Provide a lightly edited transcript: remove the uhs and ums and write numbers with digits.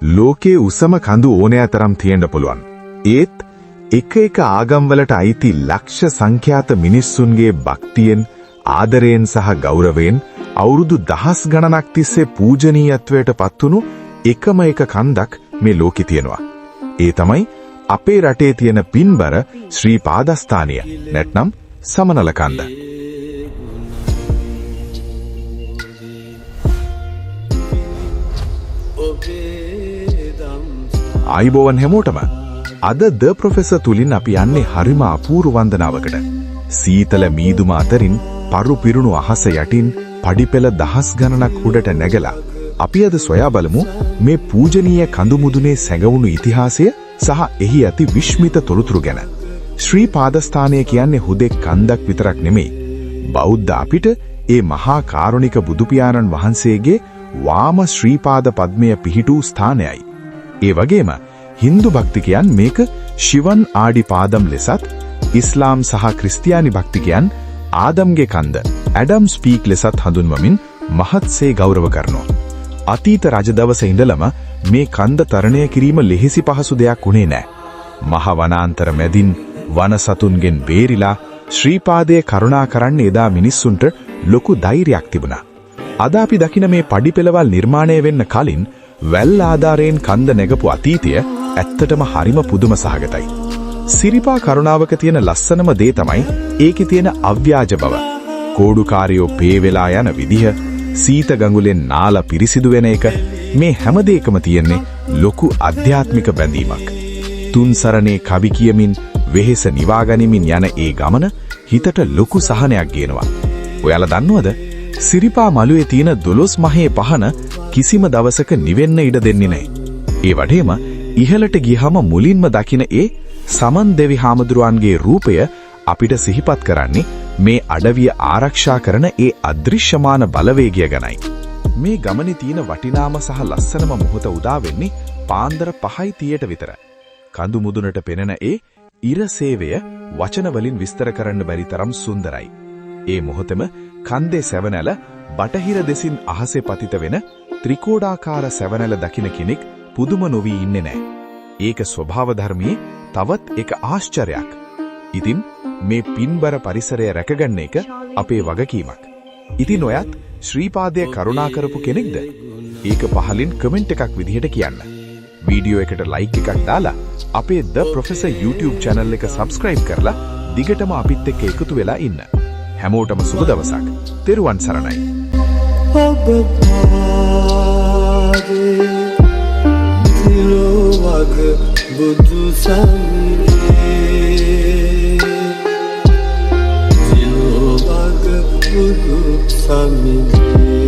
ලෝකයේ උසම කඳු ඕනෑ තරම් තියෙන්න පුළුවන්. ඒත් එක ආගම්වලට අයිති ලක්ෂ සංඛ්‍යාත මිනිස්සුන්ගේ භක්තියෙන්, ආදරයෙන් සහ ගෞරවයෙන් අවුරුදු දහස් ගණනක් තිස්සේ පූජනීයත්වයට පත්වුණු එකම එක කන්දක් මේ ලෝකෙ තියෙනවා. ඒ තමයි අපේ රටේ තියෙන පින්බර ශ්‍රී පාදස්ථානය, නැත්නම් සමනල කන්ද. ආයිබෝවන් හැමෝටම. අද ද ප්‍රොෆෙසර් තුලින් අපි යන්නේ හරිම අපූර්ව වන්දනාවකට. සීතල මීදුම අතරින් පරු පිරුණු අහස යටින් පඩිපෙළ දහස් ගණනක් උඩට නැගලා අපි අද සොයා බලමු මේ පූජනීය කඳු මුදුනේ සැඟවුණු ඉතිහාසය සහ එහි ඇති විශ්මිත තොරතුරු ගැන. ශ්‍රී පාදස්ථානය කියන්නේ හුදෙක් කන්දක් විතරක් නෙමෙයි. බෞද්ධ අපිට ඒ මහා කාරුණික බුදු පියාණන් වහන්සේගේ වාම ශ්‍රී පාද පද්මය පිහිටූ ස්ථානයයි. ඒ වගේම හින්දු භක්තිකයන් මේක ශිවන් ආඩි පාදම් ලෙසත්, ඉස්ලාම් සහ ක්‍රිස්තියානි භක්තිකයන් ආදම්ගේ කන්ද ඇඩම්ස් පීක් ලෙසත් හඳුන්වමින් මහත්සේ ගෞරව කරනවා. අතීත රජදවස ඉඳලම මේ කන්ද තරණය කිරීම ලෙහෙසි පහසු දෙයක් වුණේ නෑ. මහ වනාන්තර මැදින් වනසතුන්ගෙන් බේරිලා ශ්‍රීපාදයේ කරුණා කරන්න එදා මිනිස්සුන්ට ලොකු ධෛර්යයක් තිබුණා. අද අපි දකින මේ පඩිපෙළවල් නිර්මාණය වෙන්න කලින් වැල් ආධාරයෙන් කන්ද නැගපු අතීතය ඇත්තටම හරිම පුදුම සහගතයි. සිරිපා කරුණාවක තියෙන ලස්සනම දේ තමයි ඒකේ තියෙන අව්‍යාජ බව. කෝඩුකාරයෝ පේ වෙලා යන විදිහ, සීත ගඟුලෙන් නාලා පිරිසිදු වෙන එක, මේ හැම දෙයකම තියෙන්නේ ලොකු අධ්‍යාත්මික බැඳීමක්. තුන් සරණේ කවි කියමින් වෙහෙස නිවා ගනිමින් යන ඒ ගමන හිතට ලොකු සහනයක් ගේනවා. ඔයාලා දන්නවද? සිරිපා මළුවේ තියෙන 12 මහේ පහන කිසිම දවසක නිවෙන්න ඉඩ දෙන්නේ නැහැ. ඒ වගේම ඉහළට ගියහම මුලින්ම දකින ඒ සමන් දෙවි හාමුදුරුවන්ගේ රූපය අපිට සිහිපත් කරන්නේ මේ අඩවිය ආරක්ෂා කරන ඒ අදෘශ්‍යමාන බලවේගය ගැනයි. මේ ගමනේ තියෙන වටිනාම සහ ලස්සනම මොහොත උදා වෙන්නේ පාන්දර 5:30ට විතර. කඳු මුදුනට පෙනෙන ඒ ඉර සේවය වචන වලින් විස්තර කරන්න බැරි තරම් සුන්දරයි. ඒ මොහොතම කන්දේ සැවනැල බටහිර දෙසින් අහසේ පතිත වෙන ත්‍රිකෝඩාකාර සැවනැල දකින්න කෙනෙක් පුදුම නොවි ඉන්නේ නැහැ. ඒක ස්වභාව ධර්මයේ තවත් එක ආශ්චර්යයක්. ඉතින් මේ පින්බර පරිසරය රැකගන්න එක අපේ වගකීමක්. ඉතින් ඔයත් ශ්‍රීපාදයේ කරුණා කරපු කෙනෙක්ද? ඒක පහලින් කමෙන්ට් එකක් විදිහට කියන්න. වීඩියෝ එකට ලයික් එකක් දාලා අපේ ද ප්‍රොෆෙසර් YouTube channel එක subscribe කරලා දිගටම අපිත් එක්ක එකතු වෙලා ඉන්න. හැමෝටම සුබ දවසක්. තෙරුවන් සරණයි. බුදු සමිඳේ